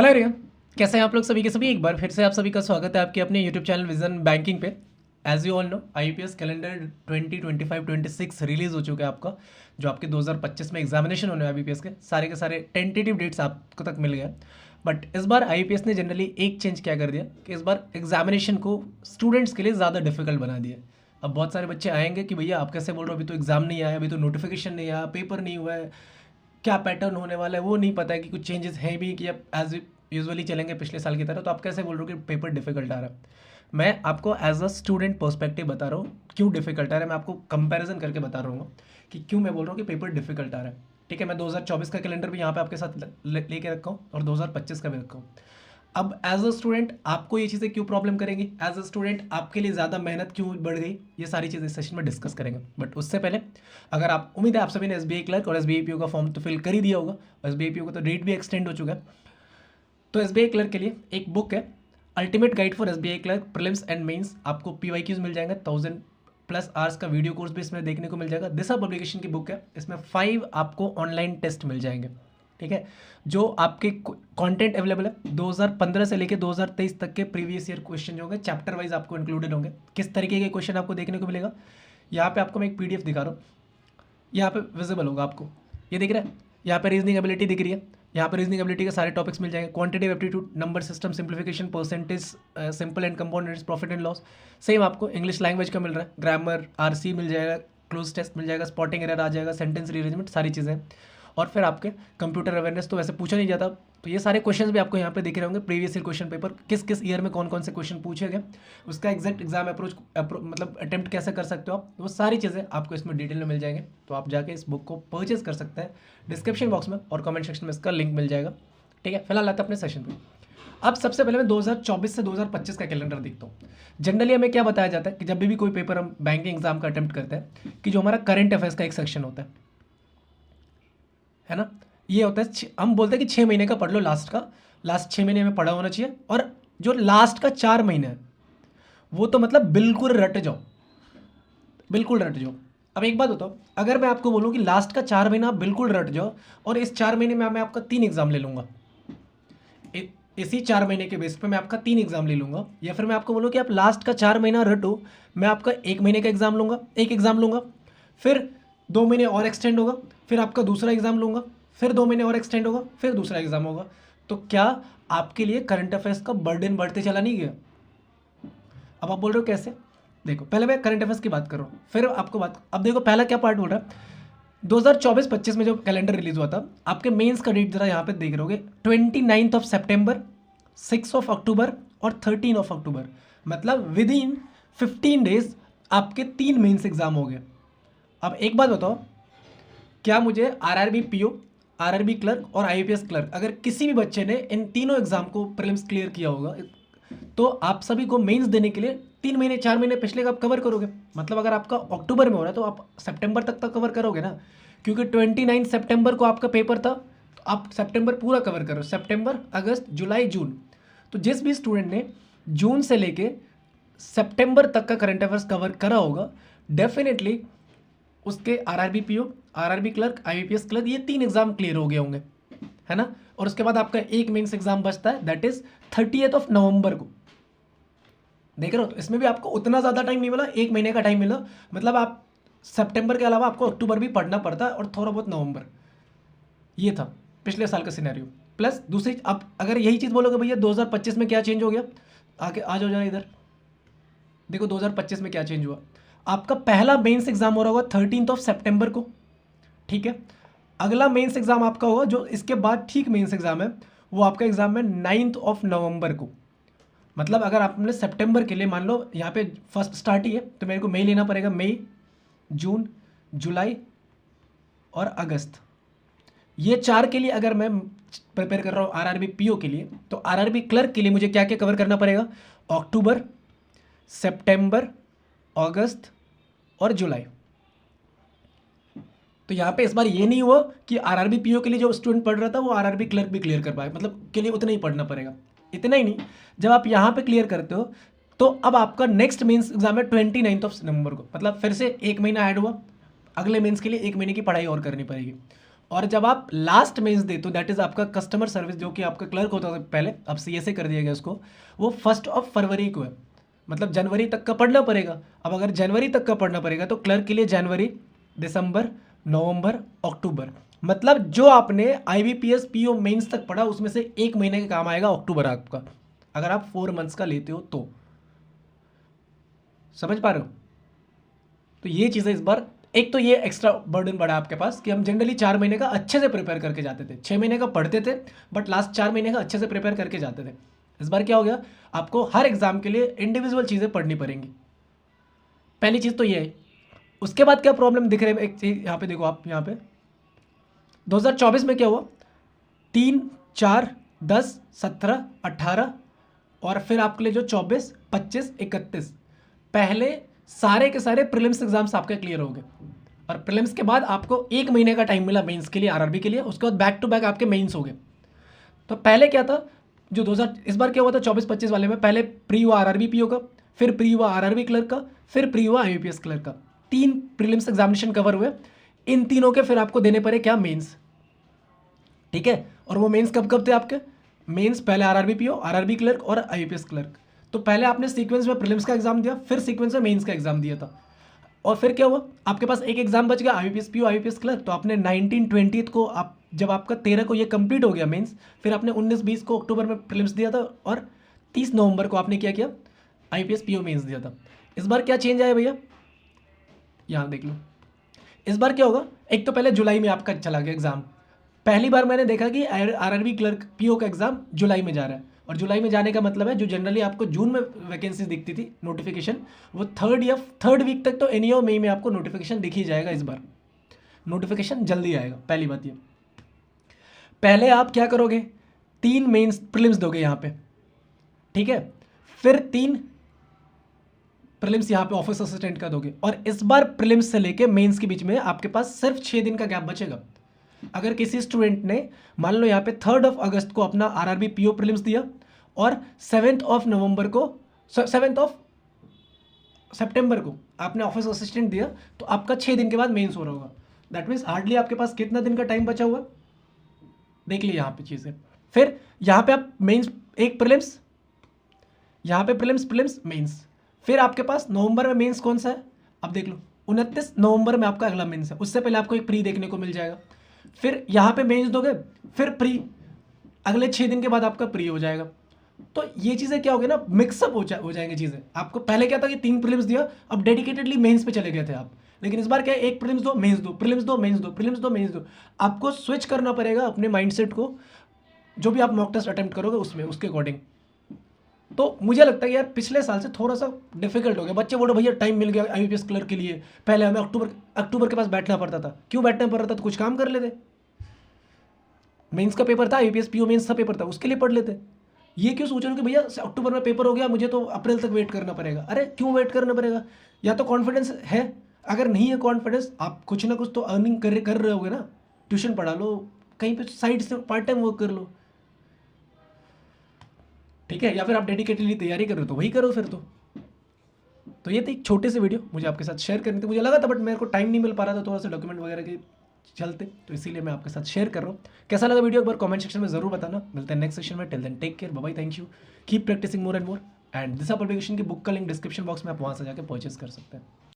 Hello everyone, कैसे हैं आप लोग सभी के सभी। एक बार फिर से आप सभी का स्वागत है आपके अपने यूट्यूब चैनल विजन बैंकिंग पे। As you all know, IPS calendar 2025-26 release हो चुका है आपका, जो आपके 2025 में एग्जामिनेशन होने हैं आईपीएस के सारे टेंटेटिव डेट्स आपको तक मिल गए। बट इस बार आईपीएस ने जनरली एक चेंज क्या कर दिया कि इस बार एग्जामिनेशन को स्टूडेंट्स के लिए ज़्यादा डिफिकल्ट बना दिया। अब बहुत सारे बच्चे आएंगे कि भैया आप कैसे बोल रहे हो, अभी तो एग्ज़ाम नहीं आया, अभी तो नोटिफिकेशन नहीं आया, पेपर नहीं हुआ है, क्या पैटर्न होने वाला है वो नहीं पता है कि कुछ चेंजेस हैं भी कि अब एज यूजुअली चलेंगे पिछले साल की तरह। तो आप कैसे बोल रहे हो कि पेपर डिफिकल्ट आ रहा है। मैं आपको एज अ स्टूडेंट पर्सपेक्टिव बता रहा हूँ क्यों डिफिकल्ट आ रहा है। मैं आपको कंपैरिजन करके बता रहा हूँ कि क्यों मैं बोल रहा हूँ कि पेपर डिफिकल्ट आ रहा है। ठीक है, मैं 2024 का कैलेंडर भी यहाँ पे आपके साथ लेके रखा हूँ और 2025 का भी रखा हूँ। अब एज अ स्टूडेंट आपको ये चीज़ें क्यों प्रॉब्लम करेंगी, एज अ स्टूडेंट आपके लिए ज़्यादा मेहनत क्यों बढ़ गई, ये सारी चीज़ें इस सेशन में डिस्कस करेंगे। बट उससे पहले, अगर आप उम्मीद है आप सभी ने एसबीआई क्लर्क और एसबीआई पीओ का फॉर्म तो फिल कर ही दिया होगा, एसबीआई पीओ का तो डेट भी एक्सटेंड हो चुका है। तो एसबीआई क्लर्क के लिए एक बुक है, ultimate guide for SBI clerk prelims and mains. आपको पीवाईक्यूज मिल जाएंगे, 1000+ आवर्स का वीडियो कोर्स भी इसमें देखने को मिल जाएगा। दिशा पब्लिकेशन की बुक है, इसमें 5 आपको ऑनलाइन टेस्ट मिल जाएंगे। ठीक है, जो आपके कंटेंट अवेलेबल है 2015 से लेकर 2023 तक के प्रीवियस ईयर क्वेश्चन जो होंगे चैप्टर वाइज आपको इंक्लूडेड होंगे। किस तरीके के क्वेश्चन आपको देखने को मिलेगा, यहाँ पे आपको मैं एक पीडीएफ दिखा रहा हूँ, यहाँ पे विजिबल होगा आपको, ये दिख रहा है। यहाँ पे रीजनिंग एबिलिटी दिख रही है, यहाँ पे रीजनिंग एबिलिटी के सारे टॉपिक्स मिल जाएंगे। Quantitative aptitude, number system, simplification, percentage, simple and compound interest, profit and loss. Same आपको इंग्लिश लैंग्वेज का मिल रहा है, ग्रामर, आरसी मिल जाएगा, क्लोज टेस्ट मिल जाएगा, स्पॉटिंग एरर आ जाएगा, सेंटेंस रीअरेंजमेंट, सारी चीज़ें। और फिर आपके कंप्यूटर अवेयरनेस तो वैसे पूछा नहीं जाता, तो ये सारे क्वेश्चंस भी आपको यहाँ पे दिख रहे होंगे। प्रीवियस ईयर क्वेश्चन पेपर किस किस ईयर में कौन कौन से क्वेश्चन पूछे गए, उसका एग्जैक्ट एग्जाम अप्रोच मतलब अटेम्प्ट कैसे कर सकते हो आप, वो सारी चीज़ें आपको इसमें डिटेल में मिल जाएंगे। तो आप जाके इस बुक को परचेज कर सकते हैं, डिस्क्रिप्शन बॉक्स में और कमेंट सेक्शन में इसका लिंक मिल जाएगा। ठीक है, फिलहाल आते हैं अपने सेशन पे। अब सबसे पहले मैं 2024 से 2025 का कैलेंडर देखता हूँ। जनरली हमें क्या बताया जाता है कि जब भी कोई पेपर हम बैंकिंग एग्जाम का अटेम्प्ट करते हैं कि जो हमारा करंट अफेयर्स का एक सेक्शन होता है ना, ये होता है हम बोलते हैं कि 6 महीने का पढ़ लो, लास्ट 6 महीने में पढ़ा होना चाहिए। और जो लास्ट का 4 महीने है वो तो मतलब बिल्कुल रट जाओ, बिल्कुल रट जाओ। अब एक बात बताओ, अगर मैं आपको बोलूँ कि लास्ट का 4 महीना आप बिल्कुल रट जाओ और इस 4 महीने में मैं आपका 3 एग्जाम ले लूँगा, इसी 4 महीने के बेस पे मैं आपका 3 एग्जाम ले लूँगा, या फिर मैं आपको बोलूँ कि आप लास्ट का 4 महीना रटो, मैं आपका 1 महीने का एग्जाम लूँगा, एक एग्जाम लूँगा, फिर 2 महीने और एक्सटेंड होगा, फिर आपका दूसरा एग्जाम लूँगा, फिर 2 महीने और एक्सटेंड होगा, फिर दूसरा एग्जाम होगा। तो क्या आपके लिए करंट अफेयर्स का बर्डन बढ़ते चला नहीं गया। अब आप बोल रहे हो कैसे, देखो पहले मैं करंट अफेयर्स की बात कर रहा हूँ, फिर आपको बात। अब देखो पहला क्या पार्ट बोल रहा है, 2024-25 में जो कैलेंडर रिलीज हुआ था, आपके मेंस का डेट जरा यहाँ पे देख रहे होगे, 29 सितंबर, 6 अक्टूबर और 13 अक्टूबर। मतलब विद इन 15 डेज आपके 3 मेंस एग्जाम हो गए। अब एक बात बताओ, क्या मुझे आरआरबी पीओ, आरआरबी क्लर्क और आईपीएस क्लर्क, अगर किसी भी बच्चे ने इन तीनों एग्जाम को प्रीलिम्स क्लियर किया होगा, तो आप सभी को मेंस देने के लिए 3 महीने 4 महीने पिछले का आप कवर करोगे। मतलब अगर आपका अक्टूबर में हो रहा है तो आप सितंबर तक कवर करोगे ना, क्योंकि 29 सितंबर को आपका पेपर था, तो आप सितंबर पूरा कवर करो, सितंबर, अगस्त, जुलाई, जून। तो जिस भी स्टूडेंट ने जून से लेके सितंबर तक का करंट अफेयर्स कवर करा होगा, डेफिनेटली उसके RRB PO, RRB clerk, IPS clerk, ये 3 एग्जाम क्लियर हो गए होंगे, है ना। और उसके बाद आपका एक मेंस एग्जाम बचता है, दैट इज 30 नवंबर को। देख रहे हो, तो इसमें भी आपको उतना ज़्यादा टाइम नहीं मिला, 1 महीने का टाइम मिला। मतलब आप सितंबर के अलावा आपको अक्टूबर भी पढ़ना पड़ता है और थोड़ा बहुत नवंबर। ये था पिछले साल का सिनेरियो। प्लस दूसरी, अब अगर यही चीज़ बोलोगे भैया 2025 में क्या चेंज हो गया, आगे आ जाओ जरा इधर देखो 2025 में क्या चेंज हुआ। आपका पहला मेंस एग्जाम हो रहा होगा 13 सितंबर को, ठीक है। अगला मेंस एग्जाम आपका होगा जो इसके बाद ठीक मेंस एग्जाम है, वो आपका एग्जाम है 9 नवंबर को। मतलब अगर आपने सितंबर के लिए मान लो यहाँ पे फर्स्ट स्टार्ट ही है, तो मेरे को मई लेना पड़ेगा, मई, जून, जुलाई और अगस्त। ये 4 के लिए अगर मैं प्रिपेयर कर रहा हूँ आरआरबी पीओ के लिए, तो आरआरबी क्लर्क के लिए मुझे क्या क्या कवर करना पड़ेगा, अक्टूबर, सितंबर, अगस्त और जुलाई। तो यहाँ पे इस बार ये नहीं हुआ कि आरआरबी पीओ के लिए जो स्टूडेंट पढ़ रहा था वो आरआरबी क्लर्क भी क्लियर कर पाए, मतलब के लिए उतना ही पढ़ना पड़ेगा। इतना ही नहीं, जब आप यहाँ पे क्लियर करते हो तो अब आपका नेक्स्ट मेंस एग्जाम है 29 नवंबर को, मतलब फिर से 1 महीना ऐड हुआ, अगले मेंस के लिए 1 महीने की पढ़ाई और करनी पड़ेगी। और जब आप लास्ट मेंस देते हो, दैट इज़ आपका कस्टमर सर्विस, जो कि आपका क्लर्क होता था पहले, अब CSA कर दिया गया उसको, वो 1 फरवरी को है, मतलब जनवरी तक का पढ़ना पड़ेगा। अब अगर जनवरी तक का पढ़ना पड़ेगा तो क्लर्क के लिए जनवरी, दिसंबर, नवंबर, अक्टूबर, मतलब जो आपने IBPS PO मेंस तक पढ़ा उसमें से 1 महीने का काम आएगा अक्टूबर आपका, अगर आप 4 मंथ्स का लेते हो तो। समझ पा रहे हो? तो ये चीज़ें इस बार, एक तो ये एक्स्ट्रा बर्डन बढ़ा आपके पास कि हम जनरली 4 महीने का अच्छे से प्रिपेयर करके जाते थे, 6 महीने का पढ़ते थे, बट लास्ट 4 महीने का अच्छे से प्रिपेयर करके जाते थे। इस बार क्या हो गया, आपको हर एग्जाम के लिए इंडिविजुअल चीज़ें पढ़नी पड़ेंगी। पहली चीज़ तो ये है। उसके बाद क्या प्रॉब्लम दिख रहे हैं, एक चीज़ यहाँ पे देखो आप, यहाँ पे 2024 में क्या हुआ, 3, 4, 10, 17, 18 और फिर आपके लिए जो 24, 25, 31, पहले सारे के सारे प्रीलिम्स एग्जाम्स आपके क्लियर हो गए, और प्रीलिम्स के बाद आपको 1 महीने का टाइम मिला मेंस के लिए, RRB के लिए। उसके बाद बैक टू बैक आपके मेंस हो गए। तो पहले क्या था, जो 2000 इस बार क्या हुआ था 24-25 वाले में, पहले प्री हुआ RRB PO का, फिर प्री हुआ RRB क्लर्क का, फिर प्री हुआ IBPS क्लर्क का, 3 प्रीलिम्स एग्जामिनेशन कवर हुए। इन तीनों के फिर आपको देने पड़े क्या, मेंस। ठीक है, और वो मेंस कब कब थे आपके, मेंस पहले RRB PO, RRB क्लर्क और IBPS क्लर्क। तो पहले आपने सीक्वेंस में प्रीलिम्स का एग्जाम दिया, फिर सीक्वेंस में मेंस का एग्जाम दिया था, और फिर क्या हुआ, आपके पास एक एग्जाम बच गया IBPS PO IBPS क्लर्क। तो आपने 19-20 को, आप जब आपका 13 को ये कंप्लीट हो गया मेंस, फिर आपने 19-20 को अक्टूबर में प्रीलिम्स दिया था, और 30 नवंबर को आपने क्या किया, IBPS PO मेंस दिया था। इस बार क्या चेंज आया भैया, यहाँ देख लो। इस बार क्या होगा, एक तो पहले जुलाई में आपका चला गया एग्जाम। पहली बार मैंने देखा कि RRB क्लर्क PO का एग्जाम जुलाई में जा रहा है, और जुलाई में जाने का मतलब है जो जनरली आपको जून में वैकेंसीज दिखती थी नोटिफिकेशन, वो थर्ड वीक तक तो एनी मई में आपको नोटिफिकेशन दिख ही जाएगा। इस बार नोटिफिकेशन जल्दी आएगा। पहली बात ये, पहले आप क्या करोगे, 3 मेंस प्रीलिम्स दोगे यहाँ पे, ठीक है, फिर 3 प्रीलिम्स यहाँ पे ऑफिस असिस्टेंट का दोगे, और इस बार प्रीलिम्स से लेके मेंस के बीच में आपके पास सिर्फ 6 दिन का गैप बचेगा। अगर किसी स्टूडेंट ने मान लो यहाँ पे 3 अगस्त को अपना RRB PO प्रीलिम्स दिया, और 7 नवंबर को, 7 सितंबर को आपने ऑफिस असिस्टेंट दिया, तो आपका 6 दिन के बाद मेंस हो रहा होगा। दैट मीन्स हार्डली आपके पास कितना दिन का टाइम बचा हुआ, देख लीजिए यहाँ पे चीज़ें। फिर यहाँ पे आप मेंस, एक प्रीलिम्स, यहाँ पे प्रीलिम्स मेंस, फिर आपके पास नवंबर में मेंस कौन सा है, अब देख लो, 29 नवंबर में आपका अगला मेंस है, उससे पहले आपको एक प्री देखने को मिल जाएगा। फिर यहाँ पे मेंस दोगे, फिर प्री, अगले 6 दिन के बाद आपका प्री हो जाएगा। तो ये चीज़ें क्या हो गया ना, मिक्सअप हो जाएंगे चीज़ें। आपको पहले क्या था कि 3 प्रीलिम्स दिया, अब डेडिकेटेडली मेंस पे चले गए थे आप, लेकिन इस बार क्या है, एक प्रीलिम्स दो मेंस दो, प्रीलिम्स दो मेंस दो, प्रीलिम्स दो मेंस दो। आपको स्विच करना पड़ेगा अपने माइंडसेट को, जो भी आप मॉक टेस्ट अटेम्प्ट करोगे उसमें, उसके अकॉर्डिंग। तो मुझे लगता है कि यार पिछले साल से थोड़ा सा डिफिकल्ट हो गया। बच्चे बोलो भैया टाइम मिल गया IBPS क्लर्क के लिए, पहले हमें अक्टूबर के पास बैठना पड़ता था। क्यों बैठना पड़ रहा था, तो कुछ काम कर लेते, मेंस का पेपर था, IBPS PO मेंस का पेपर था, उसके लिए पढ़ लेते। ये क्यों सोच रहे हो कि भैया अक्टूबर में पेपर हो गया, मुझे तो अप्रैल तक वेट करना पड़ेगा। अरे क्यों वेट करना पड़ेगा, या तो कॉन्फिडेंस है, अगर नहीं है कॉन्फिडेंस, आप कुछ ना कुछ तो अर्निंग कर रहे होगे ना, ट्यूशन पढ़ा लो, कहीं पे साइड से पार्ट टाइम वर्क कर लो, ठीक है, या फिर आप डेडिकेटेडली तैयारी कर रहे हो तो वही करो फिर। तो ये थी एक छोटे से वीडियो मुझे आपके साथ शेयर करनी थी, मुझे लगा था, बट मेरे को टाइम नहीं मिल पा रहा था थोड़ा सा डॉक्यूमेंट वगैरह के चलते, तो इसीलिए मैं आपके साथ शेयर कर रहा हूँ। कैसा लगा वीडियो एक बार कमेंट सेक्शन में जरूर बताना। मिलते हैं नेक्स्ट सेशन में, till then take care, bye bye, thank you, keep practising more and more. And Disha publication की बुक का लिंक डिस्क्रिप्शन बॉक्स में, आप वहाँ से जाकर परचेज कर सकते हैं।